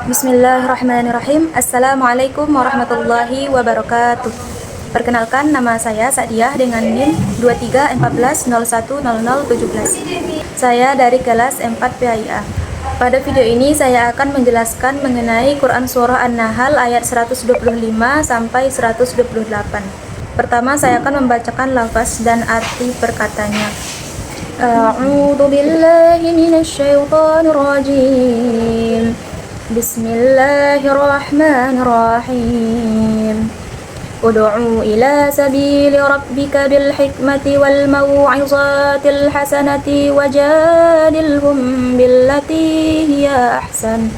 Bismillahirrahmanirrahim. Assalamualaikum warahmatullahi wabarakatuh. Perkenalkan, nama saya Sadiah dengan NIM 2314010017. Saya dari kelas 4 PAIA. Pada video ini saya akan menjelaskan mengenai Quran Surah An-Nahl ayat 125 sampai 128. Pertama, saya akan membacakan lafaz dan arti perkatanya. A'udzu billahi minasyaitonir rajim. Bismillahirrahmanirrahim. Ud'u ila sabili rabbika bil hikmati wal mau'izatil hasanati wajadilhum billati hiya ahsan.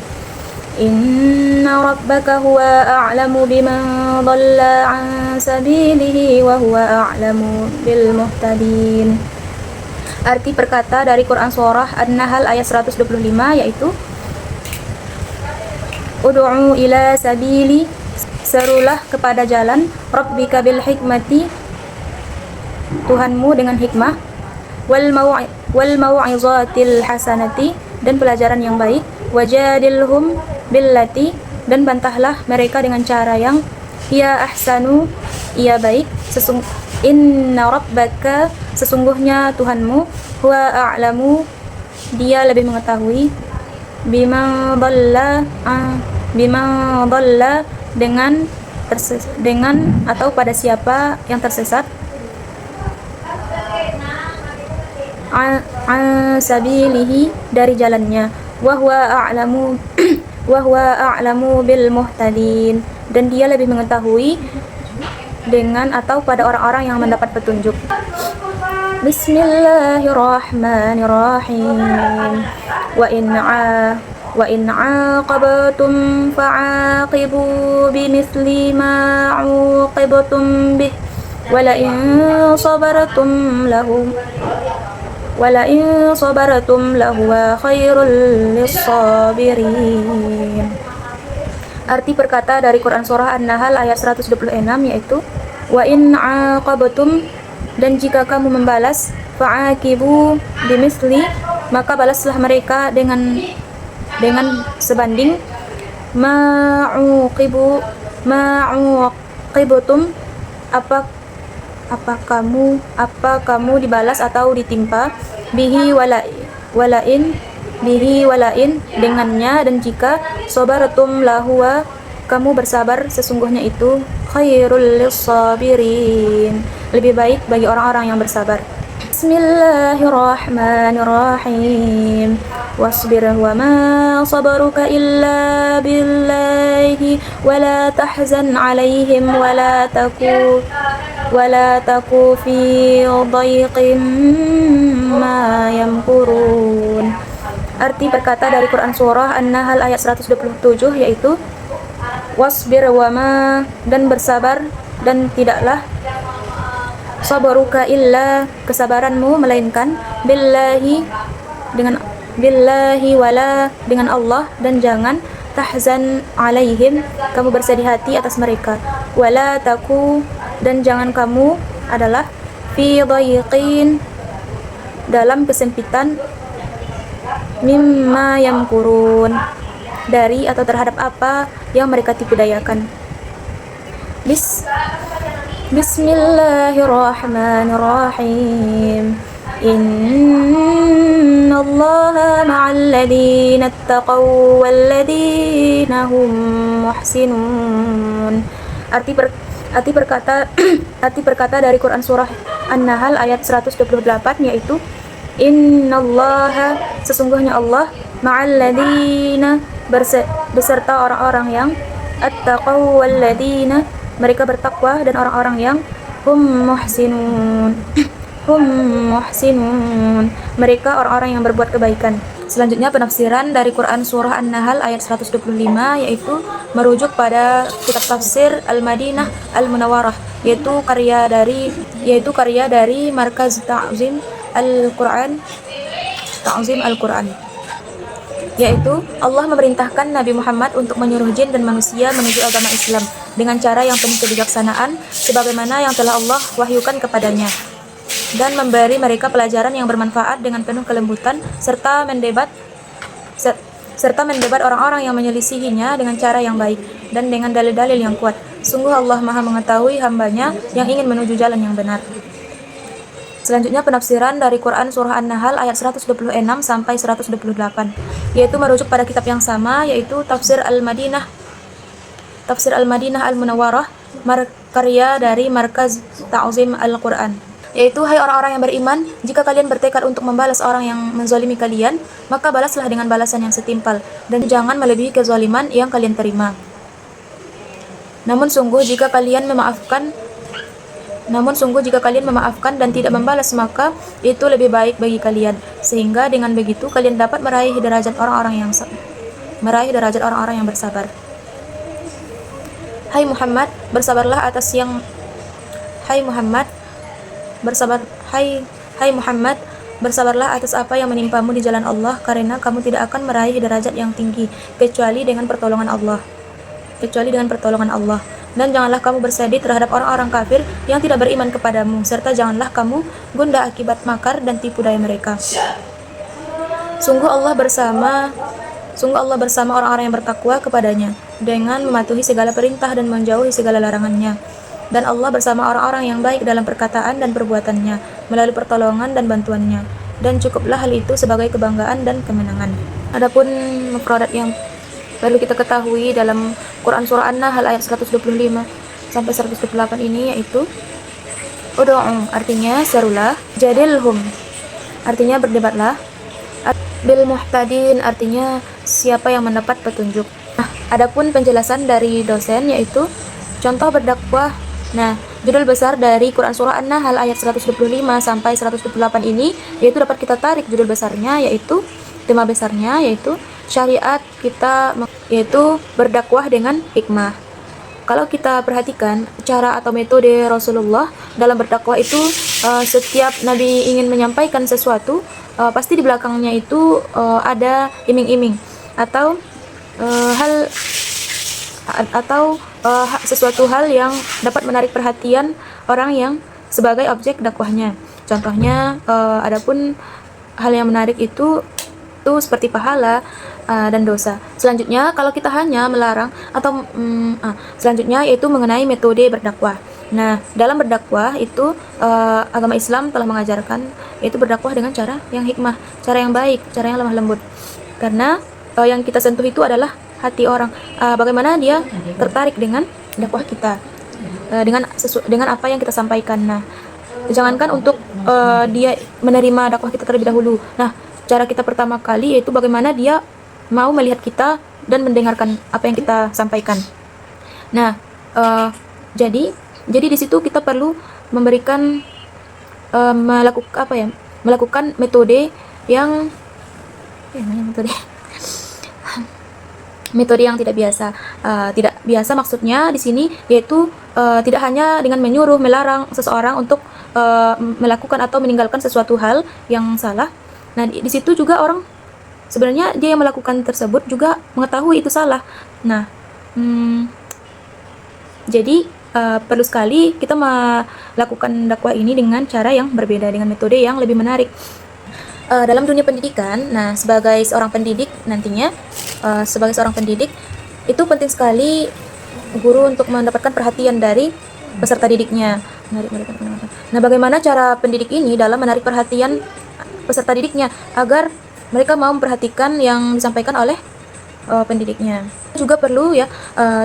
Inna rabbaka huwa a'lamu biman dhalla 'an sabilihi wa huwa a'lamu bil muhtadin. Arti perkata dari Quran Surah An-Nahl ayat 125 yaitu Ud'u ila sabili, serulah kepada jalan, Rabbika bil hikmati, Tuhanmu dengan hikmah, wal mau'izatil hasanati, dan pelajaran yang baik, wajadilhum billati, dan bantahlah mereka dengan cara yang hiya ahsanu, ia baik, inna rabbaka, sesungguhnya Tuhanmu, huwa a'lamu, dia lebih mengetahui, bima dhalla dengan atau pada siapa yang tersesat, an sabilihi, dari jalannya, wa huwa a'lamu bil muhtadin, dan dia lebih mengetahui dengan atau pada orang-orang yang mendapat petunjuk. Bismillahirrahmanirrahim. Wa in 'aqabtum fa'aqibu bimithli ma 'uqibtum bih wa la in sabartum lahuwa khairul lis-sabirin. Arti perkata dari Quran Surah An-Nahl ayat 126 yaitu wa in 'aqabtum, dan jika kamu membalas, fa'aqibu bimisli, maka balaslah mereka dengan sebanding ma'uqibtum, apa kamu dibalas atau ditimpa, bihi walain dengannya, dan jika sabartum lahuwa, kamu bersabar, sesungguhnya itu khairul lis-sabirin, lebih baik bagi orang-orang yang bersabar. Bismillahirrahmanirrahim. Wasbir wa ma sabaruka illa billahi wa la tahzan alaihim wa la taku fi dhayqin ma yamkurun. Arti perkata dari Quran Surah An-Nahl ayat 127 yaitu wasbir wa ma, dan bersabar, dan tidaklah, sabaruka illa, kesabaranmu melainkan, billahi wala, dengan Allah, dan jangan, tahzan alaihim, kamu bersedih hati atas mereka, wala taku, dan jangan kamu adalah, fi dhayqin, dalam kesempitan, mimma yamkurun, dari atau terhadap apa yang mereka tipu dayakan. Bismillahirrahmanirrahim. Innallaha ma'al ladzina ittaqaw wal ladzina hum muhsinun. Arti perkata dari Quran Surah An-Nahl ayat 128 yaitu innallaha, sesungguhnya Allah, ma'al ladzina, beserta orang-orang yang, attaqaw wal ladzina, mereka bertakwa, dan orang-orang yang hum muhsinun, mereka orang-orang yang berbuat kebaikan. Selanjutnya penafsiran dari Quran Surah An-Nahl ayat 125 yaitu merujuk pada kitab tafsir Al-Madinah Al-Munawwarah, yaitu karya dari Markaz Ta'zim Al-Quran, yaitu Allah memerintahkan Nabi Muhammad untuk menyuruh jin dan manusia menuju agama Islam dengan cara yang penuh kebijaksanaan sebagaimana yang telah Allah wahyukan kepadanya, dan memberi mereka pelajaran yang bermanfaat dengan penuh kelembutan serta serta mendebat orang-orang yang menyelisihinya dengan cara yang baik dan dengan dalil-dalil yang kuat. Sungguh Allah Maha mengetahui hambanya yang ingin menuju jalan yang benar. Selanjutnya penafsiran dari Quran Surah An-Nahl ayat 126 sampai 128, yaitu merujuk pada kitab yang sama, yaitu Tafsir Al-Madinah Al-Munawwarah, karya dari Markaz Ta'zim Al-Quran. Yaitu, hai orang-orang yang beriman, jika kalian bertekad untuk membalas orang yang menzalimi kalian, maka balaslah dengan balasan yang setimpal, dan jangan melebihi kezaliman yang kalian terima. Namun sungguh jika kalian memaafkan dan tidak membalas, maka itu lebih baik bagi kalian, sehingga dengan begitu kalian dapat meraih derajat orang-orang yang bersabar. Hai Muhammad, bersabarlah atas apa yang menimpamu di jalan Allah, karena kamu tidak akan meraih derajat yang tinggi kecuali dengan pertolongan Allah. Dan janganlah kamu bersedih terhadap orang-orang kafir yang tidak beriman kepadamu, serta janganlah kamu gundah akibat makar dan tipu daya mereka. Sungguh Allah bersama orang-orang yang bertakwa kepadanya dengan mematuhi segala perintah dan menjauhi segala larangannya. Dan Allah bersama orang-orang yang baik dalam perkataan dan perbuatannya melalui pertolongan dan bantuannya. Dan cukuplah hal itu sebagai kebanggaan dan kemenangan. Adapun mufradat yang perlu kita ketahui dalam Quran Surah An-Nahl ayat 125 sampai 128 ini, yaitu Ud'u artinya serulah, jadilhum artinya berdebatlah, bil muhtadin artinya siapa yang mendapat petunjuk. Adapun penjelasan dari dosen, yaitu contoh berdakwah. Judul besar dari Quran Surah An-Nahl ayat 125 sampai 128 ini, yaitu dapat kita tarik judul besarnya, yaitu tema besarnya, yaitu syariat kita, yaitu berdakwah dengan hikmah. Kalau kita perhatikan cara atau metode Rasulullah dalam berdakwah itu, setiap Nabi ingin menyampaikan sesuatu, pasti di belakangnya itu ada iming-iming atau sesuatu hal yang dapat menarik perhatian orang yang sebagai objek dakwahnya. Contohnya, adapun hal yang menarik itu seperti pahala dan dosa. Selanjutnya, kalau kita hanya melarang atau selanjutnya yaitu mengenai metode berdakwah. Dalam berdakwah itu agama Islam telah mengajarkan yaitu berdakwah dengan cara yang hikmah, cara yang baik, cara yang lemah lembut. Karena yang kita sentuh itu adalah hati orang, bagaimana dia tertarik dengan dakwah kita, dengan apa yang kita sampaikan. Jangankan untuk dia menerima dakwah kita terlebih dahulu. Cara kita pertama kali yaitu bagaimana dia mau melihat kita dan mendengarkan apa yang kita sampaikan. Jadi di situ kita perlu memberikan melakukan metode yang metode yang tidak biasa. Tidak biasa maksudnya di sini yaitu tidak hanya dengan menyuruh, melarang seseorang untuk melakukan atau meninggalkan sesuatu hal yang salah. Di situ juga orang sebenarnya dia yang melakukan tersebut juga mengetahui itu salah. Jadi perlu sekali kita melakukan dakwah ini dengan cara yang berbeda, dengan metode yang lebih menarik. Dalam dunia pendidikan, sebagai seorang pendidik nantinya, itu penting sekali guru untuk mendapatkan perhatian dari peserta didiknya. Bagaimana cara pendidik ini dalam menarik perhatian peserta didiknya agar mereka mau memperhatikan yang disampaikan oleh pendidiknya. Juga perlu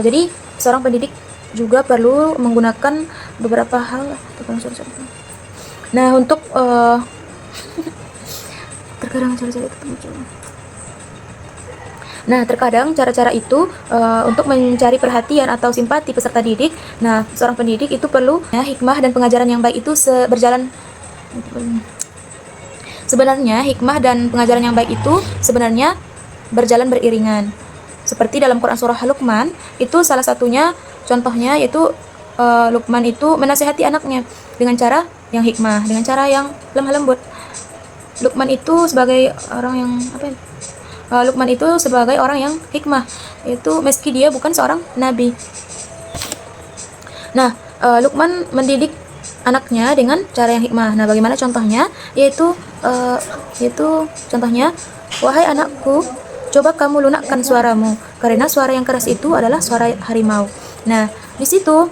jadi seorang pendidik juga perlu menggunakan beberapa hal. Untuk terkadang cara-cara itu untuk mencari perhatian atau simpati peserta didik. Seorang pendidik itu perlu hikmah dan pengajaran yang baik itu Sebenarnya hikmah dan pengajaran yang baik itu sebenarnya berjalan beriringan. Seperti dalam Quran Surah Luqman, itu salah satunya contohnya yaitu Luqman itu menasihati anaknya dengan cara yang hikmah, dengan cara yang lemah lembut. Luqman itu sebagai orang yang hikmah, yaitu meski dia bukan seorang nabi. Luqman mendidik anaknya dengan cara yang hikmah. Bagaimana contohnya? Yaitu contohnya, wahai anakku, Coba kamu lunakkan suaramu, karena suara yang keras itu adalah suara harimau. Nah, di situ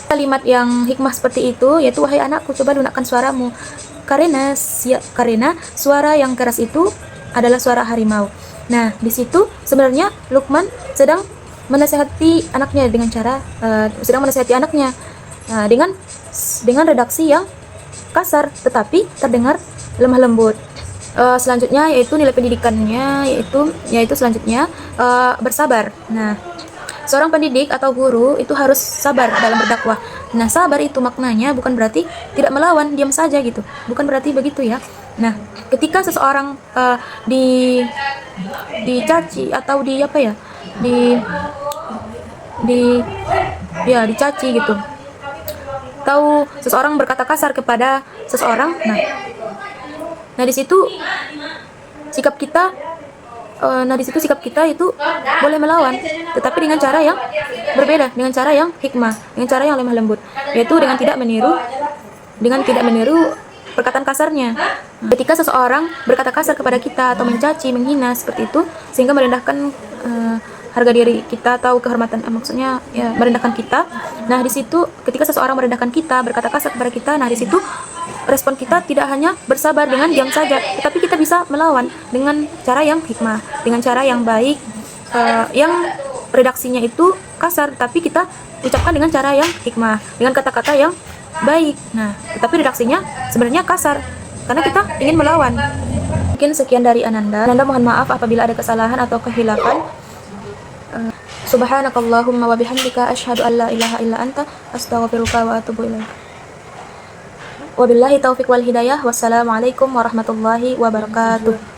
kalimat yang hikmah seperti itu, yaitu wahai anakku, coba lunakkan suaramu, karena suara yang keras itu adalah suara harimau. Nah, di situ sebenarnya Luqman sedang menasihati anaknya dengan cara dengan redaksi yang kasar tetapi terdengar lemah lembut. Selanjutnya yaitu nilai pendidikannya yaitu selanjutnya bersabar. Nah, seorang pendidik atau guru itu harus sabar dalam berdakwah. Nah, sabar itu maknanya bukan berarti tidak melawan, diam saja gitu. Bukan berarti begitu ya. Nah, ketika seseorang dicaci atau dicaci gitu. Tahu seseorang berkata kasar kepada seseorang. Nah, di situ sikap kita itu boleh melawan, tetapi dengan cara yang berbeda, dengan cara yang hikmah, dengan cara yang lemah lembut, yaitu dengan tidak meniru perkataan kasarnya. Ketika seseorang berkata kasar kepada kita atau mencaci, menghina seperti itu, sehingga merendahkan harga diri kita atau kehormatan, maksudnya ya merendahkan kita. Nah, di situ ketika seseorang merendahkan kita, berkata kasar kepada kita, nah di situ respon kita tidak hanya bersabar dengan diam saja, tetapi kita bisa melawan dengan cara yang hikmah, dengan cara yang baik, yang redaksinya itu kasar, tapi kita ucapkan dengan cara yang hikmah, dengan kata-kata yang baik. Nah, tetapi redaksinya sebenarnya kasar, karena kita ingin melawan. Mungkin sekian dari Ananda. Ananda mohon maaf apabila ada kesalahan atau kehilafan. Subhanakallahumma wa bihamdika asyhadu an la ilaha illa anta astaghfiruka wa atubu ilaik. Wabillahi taufiq wal hidayah. Wassalamualaikum warahmatullahi wabarakatuh.